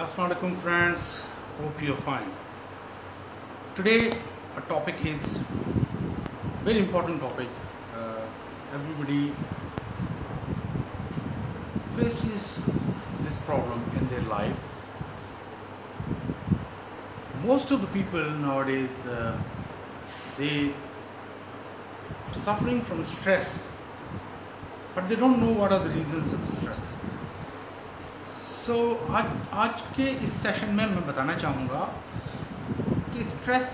Assalamu alaikum friends, hope you're fine. Today our topic is very important topic. Everybody faces this problem in their life. Most of the people nowadays they are suffering from stress, but they don't know what are the reasons of the stress. So आज के इस session में मैं बताना चाहूँगा कि stress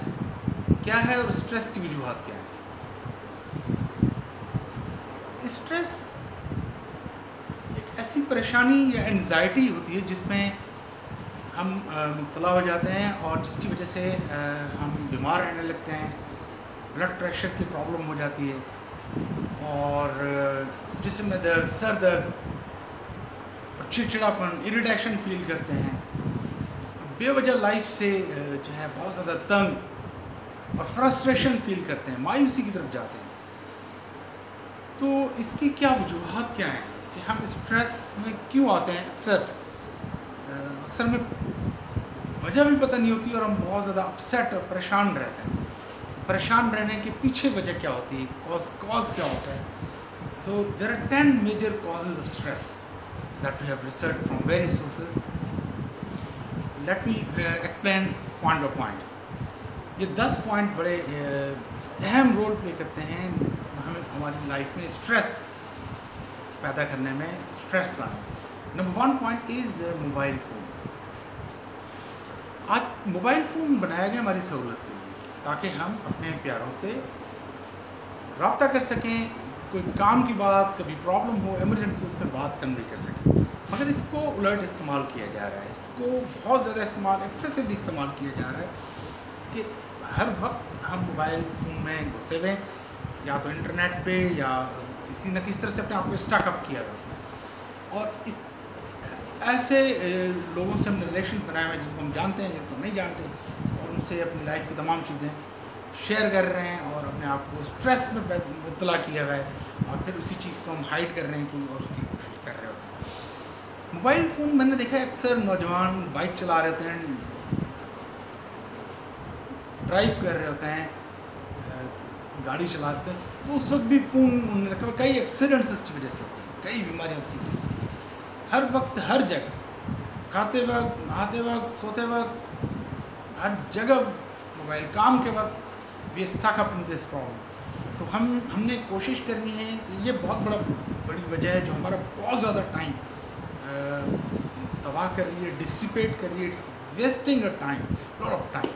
क्या है और स्ट्रेस की वजूहात क्या है। स्ट्रेस एक ऐसी परेशानी या एंजाइटी होती है जिसमें हम मुब्तला हो जाते हैं और जिसकी वजह से हम बीमार रहने लगते हैं, ब्लड प्रेशर की प्रॉब्लम हो जाती है और जिस्म में दर्द, सर दर्द और चिड़चिड़ापन, इरिटेशन फील करते हैं, बेवजह लाइफ से जो है बहुत ज़्यादा तंग और फ्रस्ट्रेशन फील करते हैं, मायूसी की तरफ जाते हैं। तो इसकी क्या वजूहात क्या हैं कि हम स्ट्रेस में क्यों आते हैं? अक्सर में वजह भी पता नहीं होती और हम बहुत ज़्यादा अपसेट और परेशान रहते हैं। परेशान रहने के पीछे वजह क्या होती है, कॉज क्या होता है? So there are 10 major causes of stress that we have researched from various sources. Let me explain point by point. ये 10 पॉइंट बड़े अहम रोल प्ले करते हैं हमें हमारी लाइफ में स्ट्रेस पैदा करने में, स्ट्रेस लाने में। Number 1 point is mobile phone. आज मोबाइल फ़ोन बनाया गया हमारी सहूलत के लिए ताकि हम अपने प्यारों से रब्ता कर सकें, कोई काम की बात, कभी प्रॉब्लम हो, इमरजेंसी, उस पर बात कन्वे कर सकें। मगर इसको उलट इस्तेमाल किया जा रहा है, इसको बहुत ज़्यादा एक्सेसिवली इस्तेमाल किया जा रहा है कि हर वक्त हम मोबाइल फ़ोन में घुसे हुए, या तो इंटरनेट पे या किसी न किसी तरह से अपने आप को स्टकअप किया जाता है। और इस ऐसे लोगों से हमने रिलेशन बनाए हुए जिनको हम जानते हैं, जिनको नहीं जानते, और उनसे अपनी लाइफ की तमाम चीज़ें शेयर कर रहे हैं और अपने आप को स्ट्रेस में मुब्तला किया हुआ है और फिर उसी चीज़ को हम हाइड करने की और उसकी कोशिश कर रहे होते हैं। मोबाइल फ़ोन मैंने देखा है अक्सर नौजवान बाइक चला रहे होते हैं, ड्राइव कर रहे होते हैं, गाड़ी चलाते हैं, तो उस वक्त भी फ़ोन उन्होंने रखा। कई एक्सीडेंट्स इसकी वजह से होते हैं, कई बीमारियाँ उसकी वजह से, हर वक्त हर जगह, खाते वक्त, नहाते वक्त, सोते वक्त, हर जगह मोबाइल, काम के वक्त we stuck up in this problem. तो हमने कोशिश करनी है कि ये बहुत बड़ी वजह है जो हमारा बहुत ज़्यादा टाइम तबाह कर रही है, डिसिपेट कर रही है। It's wasting a time, lot of time,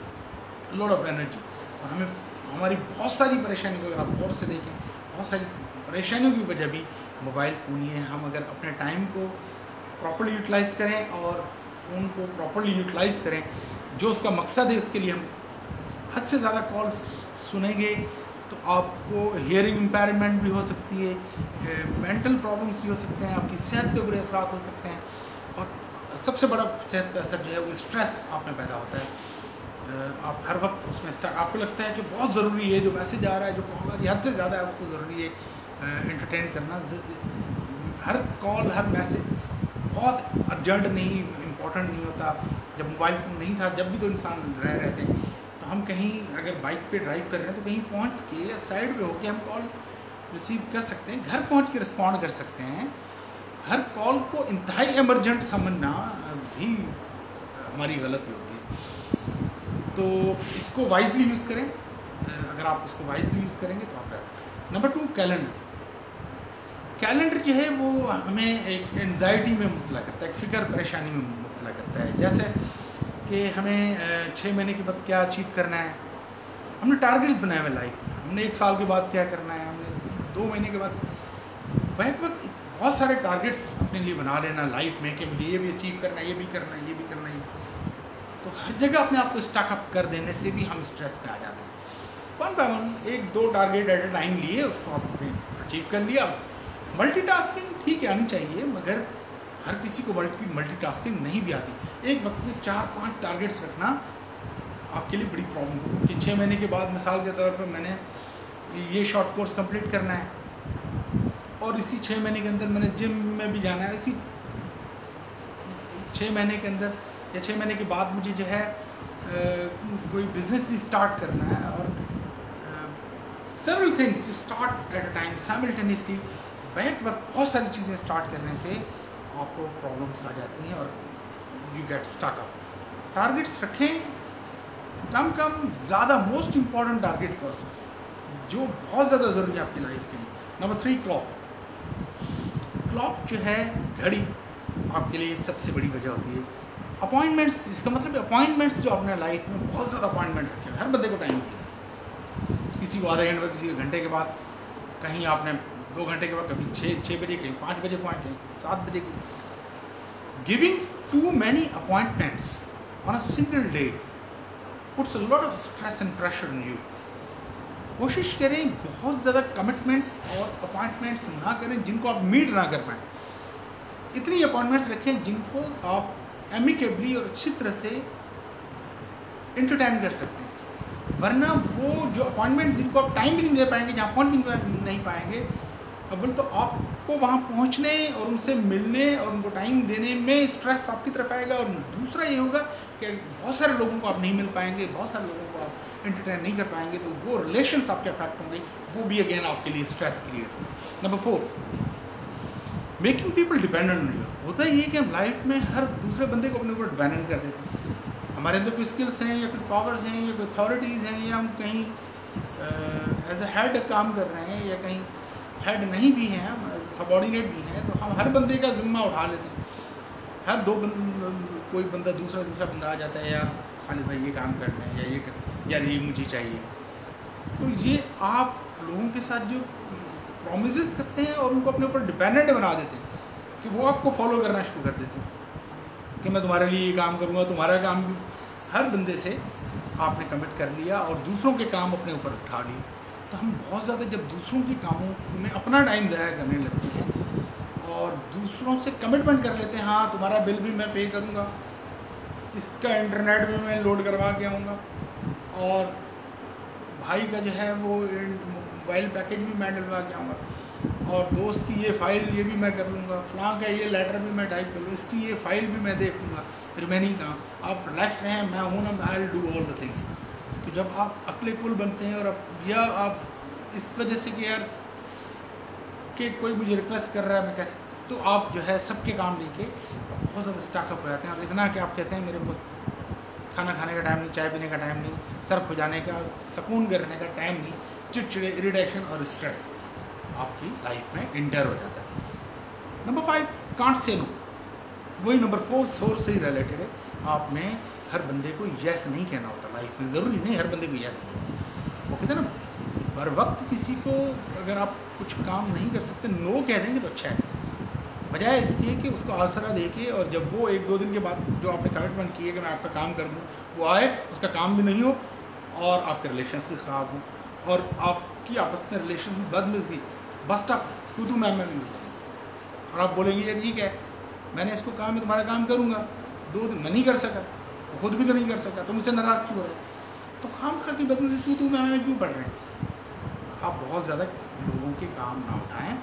lot of energy, और हमें हमारी बहुत सारी परेशानियों को अगर आप गौर से देखें, बहुत सारी परेशानियों की वजह भी मोबाइल फ़ोन ही है। हम अगर अपने टाइम को प्रॉपर्ली यूटिलाइज़ करें और फ़ोन को प्रॉपर्ली यूटिलाइज़ करें, जो उसका मकसद है, इसके लिए हम हद से ज़्यादा कॉल्स सुनेंगे तो आपको हियरिंग इम्पेयरमेंट भी हो सकती है, मेंटल प्रॉब्लम्स भी हो सकते हैं, आपकी सेहत पे बुरे असरात हो सकते हैं, और सबसे बड़ा सेहत पे असर जो है वो स्ट्रेस आप में पैदा होता है। आप हर वक्त उसमें आपको लगता है कि बहुत ज़रूरी है, जो मैसेज आ रहा है, जो कॉल आ रही है, हद से ज़्यादा है, उसको ज़रूरी है एंटरटेन करना। हर कॉल, हर मैसेज बहुत अर्जेंट नहीं, इम्पोर्टेंट नहीं होता। जब मोबाइल फ़ोन नहीं था, जब भी तो इंसान रह रहे थे, तो हम कहीं अगर बाइक पे ड्राइव कर रहे हैं तो कहीं पहुंच के या साइड पे होके हम कॉल रिसीव कर सकते हैं, घर पहुंच के रिस्पॉन्ड कर सकते हैं। हर कॉल को इंतहाई इमरजेंट समझना भी हमारी गलती होती है। तो इसको वाइजली यूज़ करें। अगर आप इसको वाइजली यूज़ करेंगे तो आप नंबर 2, कैलेंडर जो है वो हमें एक एंजाइटी में मुब्तला करता है, एक फ़िक्र परेशानी में मुब्तला करता है। जैसे कि हमें 6 महीने के बाद क्या अचीव करना है, हमने टारगेट्स बनाए हुए लाइफ में, हमने 1 साल के बाद क्या करना है, हमने 2 महीने के बाद, बैक वक्त बहुत सारे टारगेट्स अपने लिए बना लेना लाइफ में कि मुझे ये भी अचीव करना है, ये भी करना है, ये भी करना है। तो हर जगह अपने आप को स्टकअप कर देने से भी हम स्ट्रेस में आ जाते हैं। 1 by 1 1-2 target at a time लिए, उसको आपने अचीव कर लिया। मल्टीटास्किंग ठीक है, आनी चाहिए, मगर हर किसी को मल्टीटास्किंग नहीं भी आती। एक वक्त में 4-5 टारगेट्स रखना आपके लिए बड़ी प्रॉब्लम हो कि 6 महीने के बाद मिसाल के तौर पर मैंने ये शॉर्ट कोर्स कंप्लीट करना है और इसी 6 महीने के अंदर मैंने जिम में भी जाना है, इसी 6 महीने के अंदर या 6 महीने के बाद मुझे जो है कोई बिजनेस भी स्टार्ट करना है, और several things you start at a time simultaneously. Back वक्त बहुत सारी चीज़ें स्टार्ट करने से आपको प्रॉब्लम्स आ जाती हैं और you get stuck up. Targets रखें, कम ज़्यादा, मोस्ट इंपॉर्टेंट टारगेट फर्स्ट, जो बहुत ज़्यादा ज़रूरी है आपकी लाइफ के लिए। नंबर 3, क्लॉक जो है, घड़ी, आपके लिए सबसे बड़ी वजह होती है। अपॉइंटमेंट्स, इसका मतलब अपॉइंटमेंट्स जो आपने लाइफ में बहुत ज़्यादा अपॉइंटमेंट रखे, हर बंदे को टाइम दिया, किसी को आधे घंटे, किसी को घंटे के बाद, कहीं आपने 2 घंटे के बाद, कभी 6 बजे, कहीं 5 बजे पॉइंट, कहीं 7 बजे। Giving too many appointments on a single day puts a lot of stress and pressure on you. कोशिश करें बहुत ज़्यादा कमिटमेंट्स और अपॉइंटमेंट्स ना करें जिनको आप मीट ना कर पाएँ। इतनी अपॉइंटमेंट्स रखें जिनको आप एमिकेबली और अच्छी तरह से एंटरटेन कर सकते हैं, वरना वो जो अपॉइंटमेंट्स जिनको आप टाइम भी नहीं दे पाएंगे, जहाँ पहुँच नहीं पाएंगे, अव्वल तो आपको वहाँ पहुँचने और उनसे मिलने और उनको टाइम देने में स्ट्रेस आपकी तरफ आएगा, और दूसरा ये होगा कि बहुत सारे लोगों को आप नहीं मिल पाएंगे, बहुत सारे लोगों को आप एंटरटेन नहीं कर पाएंगे, तो वो रिलेशंस आपके अफेक्ट होंगे, वो भी अगेन आपके लिए स्ट्रेस क्रिएट होगा। Number 4, making people dependent on you. होता ये कि हम लाइफ में हर दूसरे बंदे को अपने ऊपर डिपेंडेंट कर देते हैं। हमारे अंदर कोई स्किल्स हैं या कोई पावर्स हैं या कोई अथॉरिटीज़ हैं, या हम कहीं एज ए हेड काम कर रहे हैं, या कहीं हेड नहीं भी हैं, हम सबॉर्डिनेट भी हैं, तो हम हर बंदे का जिम्मा उठा लेते हैं। हर कोई बंदा दूसरा बंदा आ जाता है, यार खालिद भाई ये काम कर लें, या ये कर, यार ये मुझे चाहिए। तो ये आप लोगों के साथ जो प्रॉमिसेस करते हैं और उनको अपने ऊपर डिपेंडेंट बना देते हैं, कि वो आपको फॉलो करना शुरू कर देते हैं कि मैं तुम्हारे लिए ये काम करूँगा, तुम्हारा काम भी। हर बंदे से आपने कमिट कर लिया और दूसरों के काम अपने ऊपर उठा लिए। तो हम बहुत ज़्यादा जब दूसरों के कामों में अपना टाइम ज़ाया करने लगते हैं और दूसरों से कमिटमेंट कर लेते हैं, हाँ तुम्हारा बिल भी मैं पे करूँगा, इसका इंटरनेट भी मैं लोड करवा के आऊँगा, और भाई का जो है वो मोबाइल पैकेज भी मैं डलवा के आऊँगा, और दोस्त की ये फाइल ये भी मैं कर लूँगा, फलां का ये लेटर भी मैं टाइप कर लूँ, इसकी ये फाइल भी मैं देख लूँगा, रिमेनिंग काम। आप रिलैक्स रहें, मैं हूँ ना, I will do all the things. तो जब आप अक्ले कुल बनते हैं, और या आप इस वजह से कि यार कि कोई मुझे रिक्वेस्ट कर रहा है मैं कैसे, तो आप जो है सबके काम लेके बहुत ज़्यादा स्टाकअप हो जाते हैं, और इतना कि आप कहते हैं मेरे पास खाना खाने का टाइम नहीं, चाय पीने का टाइम नहीं, सर खुजाने का, सुकून करने का टाइम नहीं, चिड़चिड़े, इरिटेशन और स्ट्रेस आपकी लाइफ में इंटर हो जाता है। Number 5, can't say no. वही नंबर 4 सोर्स से ही रिलेटेड है। आपने हर बंदे को यस नहीं कहना होता लाइफ में, ज़रूरी नहीं हर बंदे को यस कहना। वो कहते हैं ना, हर वक्त किसी को अगर आप कुछ काम नहीं कर सकते, नो कह देंगे तो अच्छा है, बजाय इसके कि उसको आसरा दे के, और जब वो 1-2 दिन के बाद जो आपने कमिटमेंट किए कि मैं आपका काम कर दूँ, वो आए, उसका काम भी नहीं हो, और आपके रिलेशंस भी ख़राब हों, और आपकी आपस में रिलेशन में बदमिज़गी, बस्ट अप, तू मैं भी हो, और आप बोलेंगे यार ये क्या है, मैंने इसको कहा मैं तुम्हारा काम करूँगा, 2 दिन मैं नहीं कर सका, खुद भी तो नहीं कर सका, तो मुझसे नाराज़ क्यों हो रहे? तो खाम खा की बदमिज़गी तू मैं क्यों पढ़ रहे हैं? आप बहुत ज़्यादा लोगों के काम ना उठाएं,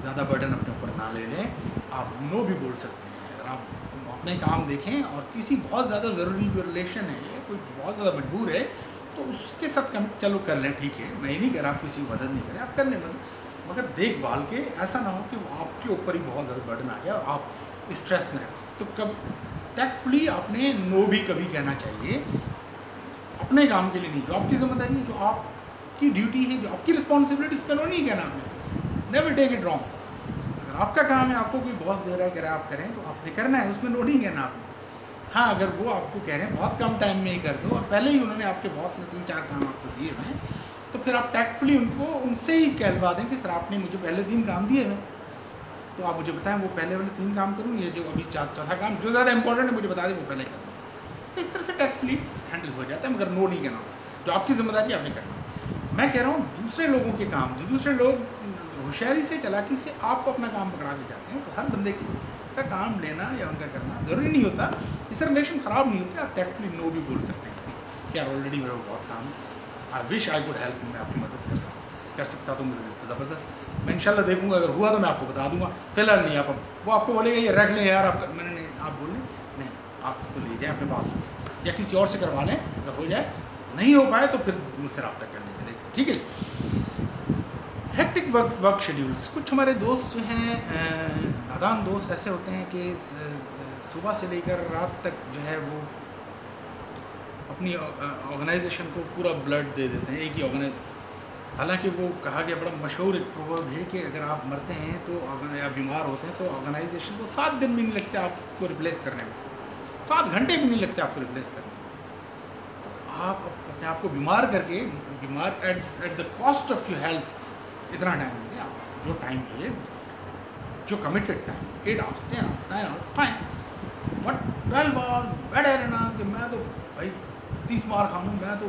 ज़्यादा बर्डन अपने ऊपर ना ले लें। आप नो भी बोल सकते हैं अगर आप अपने काम देखें, और किसी बहुत ज़्यादा ज़रूरी कोई रिलेशन है, कोई बहुत ज़्यादा मजबूर है, तो उसके साथ कमिट चलो कर लें, ठीक है, मैं ये नहीं कह रहा आप किसी की मदद नहीं करें, आप कर लें मदद, मगर देखभाल के, ऐसा ना हो कि वो आपके ऊपर ही बहुत ज़्यादा बर्डन आ गया और आप स्ट्रेस में रहें। तो कब टैक्टफुली आपने नो भी कभी कहना चाहिए, अपने काम के लिए नहीं, जो आपकी जिम्मेदारी है, जो आपकी ड्यूटी है, जो आपकी रिस्पॉन्सिबिलिटी, उस पर नो नहीं कहना आपने। Never take it wrong. अगर आपका काम है, आपको कोई बॉस दे रहा है, कह रहा है आप करें, तो आपने करना है, उसमें नो नहीं कहना आपने। हाँ, अगर वो आपको कह रहे हैं बहुत कम टाइम में ही कर दो, और पहले ही उन्होंने आपके बॉस ने 3-4 काम आपको दिए हुए हैं, तो फिर आप टैक्टफुली उनसे ही कहलवा दें कि सर आपने मुझे पहले 3 काम दिए हैं, तो आप मुझे बताएं वो पहले वाले 3 काम करूँ, ये जो अभी चौथा काम जो ज़्यादा इंपॉर्टेंट है मुझे बता दें, वो पहले कर दूँ। तो इस तरह से टैक्टफुली हैंडल हो जाता है, मगर नो नहीं कहना, जो आपकी जिम्मेदारी आपने करना। मैं कह रहा हूँ दूसरे लोगों के काम, जो दूसरे लोग होशियारी से, चालाकी से आपको अपना काम पकड़ा के जाते हैं, तो हर बंदे का काम लेना या उनका करना ज़रूरी नहीं होता, इससे रिलेशन ख़राब नहीं होती। आप टैक्टफुली नो भी बोल सकते हैं कि यार ऑलरेडी मेरा बहुत काम है, I wish I could help, मैं आपकी मदद कर सकता तो मुझे ज़बरदस्त, मैं इंशाल्लाह देखूंगा, अगर हुआ तो मैं आपको बता दूंगा, फिलहाल नहीं। आप वो आपको बोलेगा ये रख लें यार, आप मैंने नहीं, आप बोल लें नहीं, आप इसको ले जाएं अपने पास या किसी और से करवा लें, अगर हो जाए, नहीं हो पाए तो फिर मुझसे रब्ता कर लीजिए, ठीक है। हेक्टिक वर्क शेड्यूल्स, कुछ हमारे दोस्त जो हैं नादान दोस्त ऐसे होते हैं कि सुबह से लेकर रात तक जो है वो अपनी ऑर्गेनाइजेशन को पूरा ब्लड दे देते हैं, एक ही ऑर्गेनाइजेशन। हालांकि वो कहा गया, बड़ा मशहूर एक प्रोवर्ब है कि अगर आप मरते हैं तो या बीमार होते हैं तो ऑर्गेनाइजेशन को 7 दिन भी नहीं लगते आपको रिप्लेस करने में, 7 घंटे भी नहीं लगते आपको रिप्लेस करने में। तो आप अपने आप को बीमार करके, बीमार at the cost of your health, इतना टाइम नहीं आप जो टाइम है, जो committed time 8 hours 10 hours 9 hours fine, but 12 hours bed है रहना कि मैं तो भाई 30 मार खा लूँ, मैं तो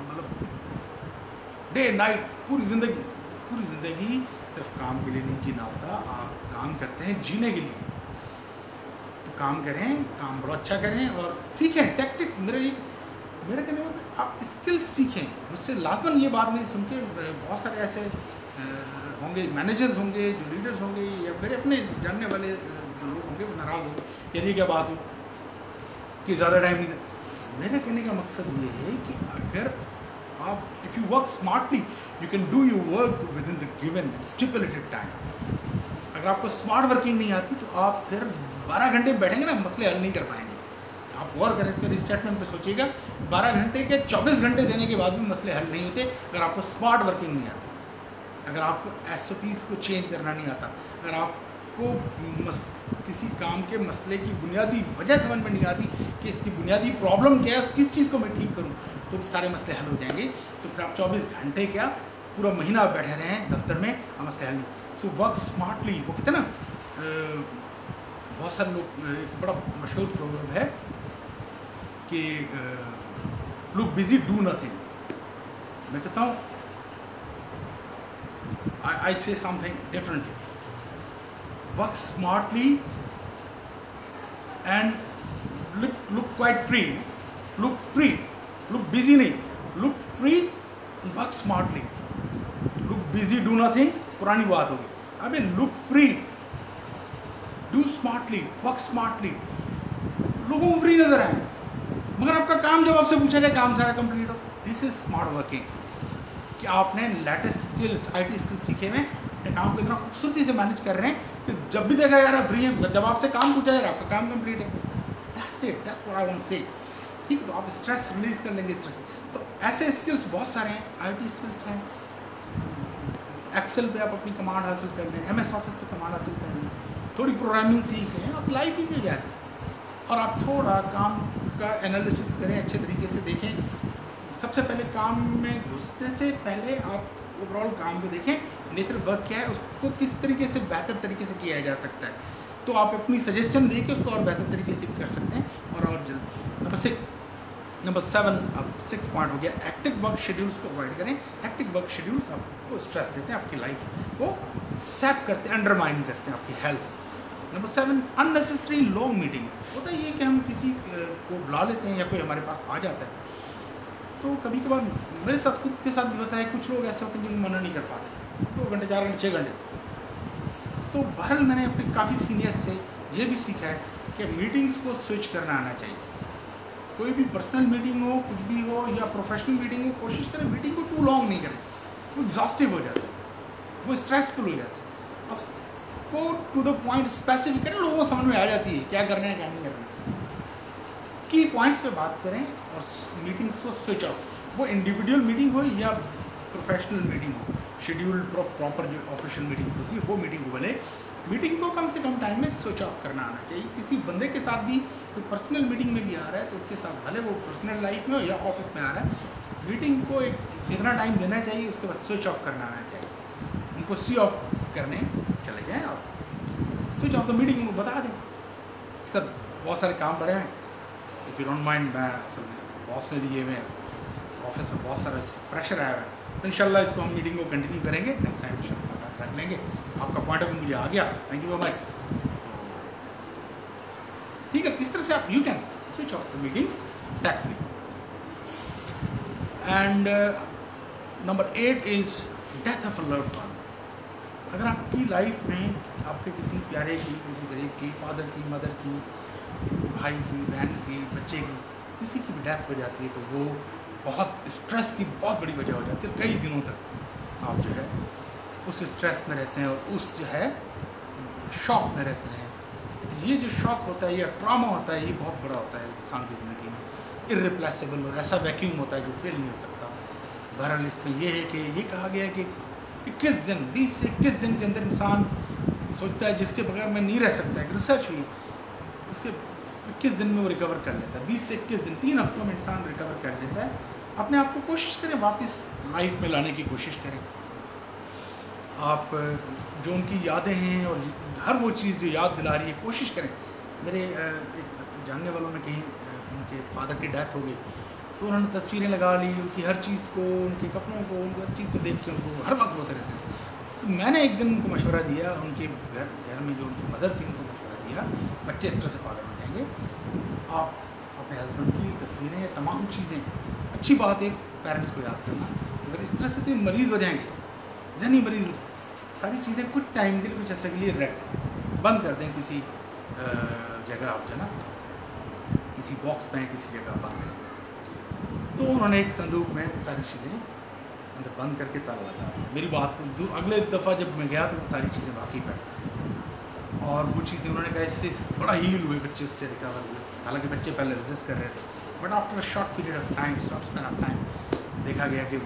मतलब डे नाइट पूरी ज़िंदगी सिर्फ काम के लिए नहीं जीना होता, आप काम करते हैं जीने के लिए। तो काम करें, काम बड़ा अच्छा करें और सीखें टैक्टिक्स। मेरे कहने का मतलब आप स्किल्स सीखें मुझसे। लाजमन ये बात मेरी सुन के बहुत सारे ऐसे होंगे, मैनेजर्स होंगे, जो लीडर्स होंगे या मेरे अपने जानने वाले जो लोग होंगे वो नाराज़ होंगे, यदि क्या बात हो कि ज़्यादा टाइम नहीं। मेरे कहने का मकसद ये है कि अगर आप if you work smartly you can do your work with in the given stipulated time. अगर आपको स्मार्ट वर्किंग नहीं आती तो आप फिर 12 घंटे बैठेंगे ना, मसले हल नहीं कर पाएंगे। आप गौर करें इसके स्टेटमेंट पे सोचिएगा, 12 घंटे के 24 घंटे देने के बाद भी मसले हल नहीं होते अगर आपको स्मार्ट वर्किंग नहीं आती, अगर आपको SOPs को चेंज करना नहीं आता, अगर आपको किसी काम के मसले की बुनियादी वजह समझ में नहीं आती कि इसकी बुनियादी प्रॉब्लम क्या है, किस चीज़ को मैं ठीक करूं, तो सारे मसले हल हो जाएंगे। तो फिर आप 24 घंटे क्या पूरा महीना आप बैठे रहे हैं दफ्तर में, मसले हल नहीं। सो वर्क स्मार्टली, वो कहते हैं ना, बहुत सारे लोग, एक बड़ा मशहूर प्रोवर्ब है कि लुक बिजी डू नथिंग। मैं कहता हूँ I say something differently. Work smartly and look quite free. Look free. Look busy नहीं. Look free and work smartly. Look busy, do nothing. पुरानी बात होगी। अबे look free, do smartly, work smartly. लोगों को फ्री नजर आए मगर आपका काम जब आपसे पूछा जाए काम सारा कंप्लीट हो। दिस इज स्मार्ट वर्किंग कि आपने लेटेस्ट स्किल्स, IT स्किल्स सीखे हुए, अपने काम को इतना खूबसूरती से मैनेज कर रहे हैं कि जब भी देखा यार आप फ्री हैं, जब आपसे काम पूछा यार आपका काम कंप्लीट है। That's it, that's what I want to say. ठीक है, तो आप स्ट्रेस रिलीज कर लेंगे स्ट्रेस। तो ऐसे स्किल्स बहुत सारे हैं, IT स्किल्स हैं, एक्सेल पे आप अपनी कमांड हासिल कर लें, MS ऑफिस पे कमांड हासिल कर लें, थोड़ी प्रोग्रामिंग सीख लें, आप लाइफ ही हो जाती है। और आप थोड़ा काम का एनालिसिस करें, अच्छे तरीके से देखें। सबसे पहले काम में घुसने से पहले आप ओवरऑल काम को देखें, नेचर वर्क क्या है, उसको किस तरीके से बेहतर तरीके से किया जा सकता है। तो आप अपनी सजेशन दे के उसको और बेहतर तरीके से भी कर सकते हैं। और जल्द नंबर 7, अब 6 पॉइंट हो गया, एक्टिव वर्क शेड्यूल्स को अवॉइड करें। एक्टिव वर्क शेड्यूल्स आपको स्ट्रेस देते हैं, आपकी लाइफ को सैप करते हैं, अंडरमाइन करते हैं आपकी health. Number 7, unnecessary long meetings. होता है ये कि हम किसी को बुला लेते हैं या कोई हमारे पास आ जाता है, तो कभी कभार मेरे साथ खुद के साथ भी होता है, कुछ लोग ऐसे होते हैं जिनको मना नहीं कर पाते 2 घंटे 4 घंटे 6 घंटे। तो बहरहाल मैंने अपने काफ़ी सीनियर्स से ये भी सीखा है कि मीटिंग्स को स्विच करना आना चाहिए। कोई भी पर्सनल मीटिंग हो, कुछ भी हो, या प्रोफेशनल मीटिंग हो, कोशिश करें मीटिंग को टू लॉन्ग नहीं करें, वो एग्जॉस्टिव हो जाता है, वो स्ट्रेसफुल हो जाता है। अब को टू द पॉइंट स्पेसिफिक करें, लोगों को समझ में आ जाती है क्या करना है क्या नहीं करना। की पॉइंट्स पे बात करें और मीटिंग्स को स्विच ऑफ, वो इंडिविजुअल मीटिंग हो या प्रोफेशनल मीटिंग हो, शेड्यूल्ड प्रॉपर जो ऑफिशियल मीटिंग्स होती है वो मीटिंग को बने, मीटिंग को कम से कम टाइम में स्विच ऑफ करना आना चाहिए। किसी बंदे के साथ भी कोई पर्सनल मीटिंग में भी आ रहा है तो उसके साथ भले वो पर्सनल लाइफ में हो या ऑफिस में आ रहा है, मीटिंग को एक इतना टाइम देना चाहिए, उसके बाद स्विच ऑफ करना आना चाहिए। उनको सी ऑफ करने चले जाएँ और स्विच ऑफ द मीटिंग उनको बता दें सर बहुत सारे काम पड़े हैं, इफ़ यू डोंट माइंड, मैं बॉस ने दिए हुए हैं, ऑफिस में बहुत सारा प्रेशर आया हुआ है, तो इंशाल्लाह इसको हम मीटिंग को कंटिन्यू करेंगे, नेक्स्ट टाइम इंशाल्लाह बात रख लेंगे। आपका पॉइंट ऑफ व्यू मुझे आ गया, थैंक यू वेरी मच। ठीक है, किस तरह से आप you can switch off the meetings tactfully. And number 8 is death of a loved one. अगर आपकी लाइफ में आपके किसी प्यारे की, किसी गरीब की, फादर की, मदर की, भाई की, बहन की, बच्चे की, किसी की भी डेथ हो जाती है तो वो बहुत स्ट्रेस की बहुत बड़ी वजह हो जाती है। कई दिनों तक आप जो है उस स्ट्रेस में रहते हैं और उस जो है शॉक में रहते हैं। ये जो शॉक होता है या ट्रॉमा होता है, ये बहुत बड़ा होता है इंसान की ज़िंदगी में, इर्रिप्लेसेबल, और ऐसा वैक्यूम होता है जो फिल नहीं हो सकता। बहरहाल इसमें यह है कि ये कहा गया है कि 21 दिन, 20 से 21 दिन के अंदर इंसान सोचता है जिसके बगैर मैं नहीं रह सकता। एक रिसर्च हुई, उसके 21 दिन में वो रिकवर कर लेता है। 20 से 21 दिन, 3 हफ्तों में इंसान रिकवर कर लेता है। अपने आप को कोशिश करें वापस लाइफ में लाने की कोशिश करें। आप जो उनकी यादें हैं और हर वो चीज़ जो याद दिला रही है, कोशिश करें। मेरे एक जानने वालों में कहीं उनके फादर की डेथ हो गई तो उन्होंने तस्वीरें लगा ली, उनकी हर चीज़ को, उनके कपड़ों को, उनकी हर चीज़ को देख के उनको हर वक्त रोते रहते थे। तो मैंने एक दिन उनको मशवरा दिया, उनके घर में जो उनकी मदर थी उनको मशवरा दिया, बच्चे इस तरह से पागल हो जाएंगे, आप अपने हस्बैंड की तस्वीरें या तमाम चीज़ें, अच्छी बात है पेरेंट्स को याद करना, अगर इस तरह से तो मरीज़ हो जाएंगे, जहनी मरीज, सारी चीज़ें कुछ टाइम के लिए, कुछ ऐसे के लिए रख बंद कर दें किसी जगह, आप जो ना किसी बॉक्स में किसी जगह बंद कर दें। तो उन्होंने एक संदूक में सारी चीज़ें अंदर बंद करके ताला लगा दिया। मेरी बात अगले दफ़ा जब मैं गया तो वो सारी चीज़ें बाकी पर, और वो चीज़ें उन्होंने कहा इससे बड़ा हील हुए बच्चे, उससे रिकवर हुए। हालांकि बच्चे पहले रेजिस्ट कर रहे थे, but after a short period of time, short span of time, देखा गया कि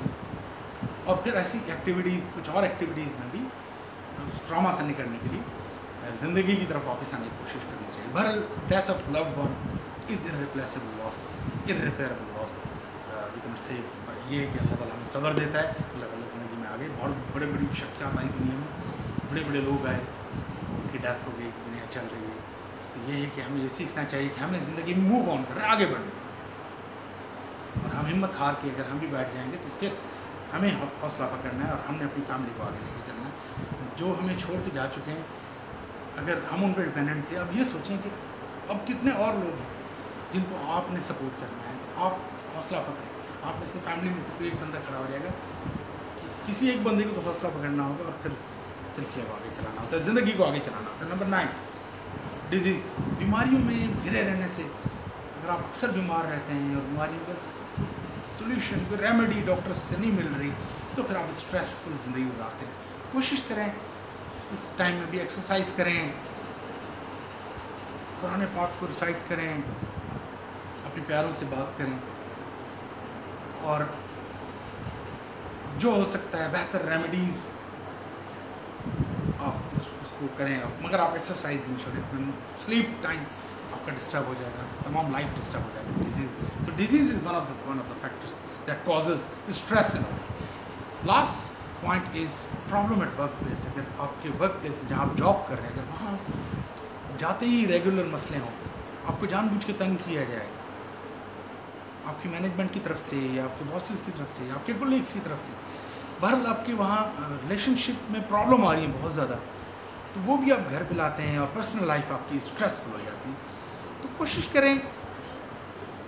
और फिर ऐसी एक्टिविटीज़, कुछ और एक्टिविटीज़ में भी ट्रॉमा से निकलने के लिए ज़िंदगी की तरफ वापस आने की कोशिश करनी चाहिए। बहरहाल death of loved one is irreplaceable loss, irreparable loss. We can say ये कि अल्लाह ताला हमें सब्र देता है, अल्लाह ताला ज़िंदगी में आगे बहुत बड़े बड़ी शख्सियत आई दुनिया में, बड़े बड़े लोग आए, उनकी डेथ हो गई, दुनिया चल रही है। तो ये है कि हमें ये सीखना चाहिए कि हमें ज़िंदगी में मूव ऑन करें, आगे बढ़ें, और हम हिम्मत हार के अगर हम भी बैठ जाएंगे तो फिर हमें हौसला पकड़ना है और हमने अपनी फैमिली को आगे लेके चलना है। जो हमें छोड़ के जा चुके हैं, अगर हम उन पर डिपेंडेंट थे, अब ये सोचें कि अब कितने और लोग हैं जिनको आपने सपोर्ट करना है, तो आप हौसला पकड़ें। आप में से फैमिली में से कोई एक बंदा खड़ा हो जाएगा, किसी एक बंदे को तो हौसला पकड़ना होगा और फिर सिलसिले को आगे चलाना होता है, ज़िंदगी को आगे चलाना होता है। नंबर 9, डिजीज़, बीमारियों में घिरे रहने से, अगर आप अक्सर बीमार रहते हैं और बीमारियों का सोल्यूशन, कोई रेमेडी डॉक्टर से नहीं मिल रही, तो फिर आप स्ट्रेसफुल ज़िंदगी गुजारते हैं। कोशिश करें इस टाइम में भी एक्सरसाइज करें, कुरान पाक को रिसाइट करें, अपने प्यारों से बात करें, और जो हो सकता है बेहतर रेमेडीज़ आप उसको करें, मगर आप एक्सरसाइज नहीं छोड़ें। स्लीप टाइम आपका डिस्टर्ब हो जाएगा, तमाम लाइफ डिस्टर्ब हो जाती है। डिजीज़, तो disease is one of the factors that causes stress in life. Last point is problem at work place. अगर आपके वर्क प्लेस जहाँ आप जॉब कर रहे हैं, अगर वहाँ जाते ही रेगुलर मसले हों, आपको जानबूझ के तंग किया जाए, आपकी मैनेजमेंट की तरफ से या आपके बॉसेस की तरफ से या आपके कोलीग्स की तरफ से, बहरहाल आपके वहाँ रिलेशनशिप में प्रॉब्लम आ रही है बहुत ज़्यादा, तो वो भी आप घर पे लाते हैं और पर्सनल लाइफ आपकी स्ट्रेसफुल हो जाती है। तो कोशिश करें,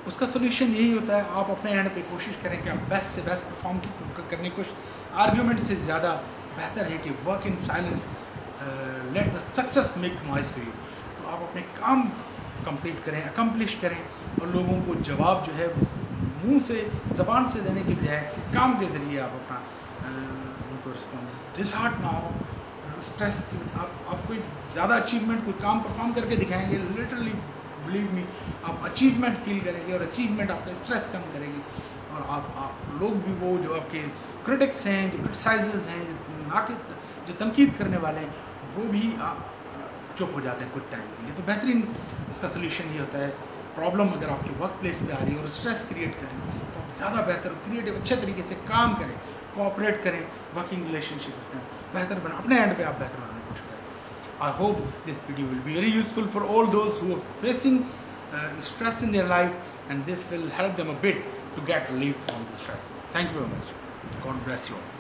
उसका सोल्यूशन यही होता है, आप अपने एंड पे कोशिश करें कि आप बेस्ट से बेस्ट परफॉर्म करने की कोशिश। आर्ग्यूमेंट से ज़्यादा बेहतर है कि work in silence, let the success make noise for you. तो आप अपने काम कंप्लीट करें, अकम्प्लिश करें, और लोगों को जवाब जो है वो मुंह से, ज़बान से देने की बजाय काम के ज़रिए आप अपना उनको रिस्पॉन्ड, डिसहार्ट ना हो, स्ट्रेस। आप कोई ज़्यादा अचीवमेंट, कोई काम परफॉर्म करके दिखाएंगे, लिटरली बिलीव मी, आप अचीवमेंट फील करेंगे, और अचीवमेंट आपका स्ट्रेस कम करेगी, और आप लोग भी, वो जो आपके क्रिटिक्स हैं, जो क्रिटिसाइजर्स हैं, जो तनकीद करने वाले हैं, वो भी चुप हो जाते हैं कुछ टाइम के लिए। तो बेहतरीन इसका सोल्यूशन ये होता है, प्रॉब्लम अगर आपके वर्क प्लेस पे आ रही है और स्ट्रेस क्रिएट करें, तो आप ज़्यादा बेहतर क्रिएटिव अच्छे तरीके से काम करें, कोऑपरेट करें, वर्किंग रिलेशनशिप में बेहतर बना, अपने एंड पे आप बेहतर बनाने की कोशिश करें। I hope this video will be very useful for all those who are facing stress in their life, and this will help them a bit to get relief from the stress. Thank you very much. God bless you all.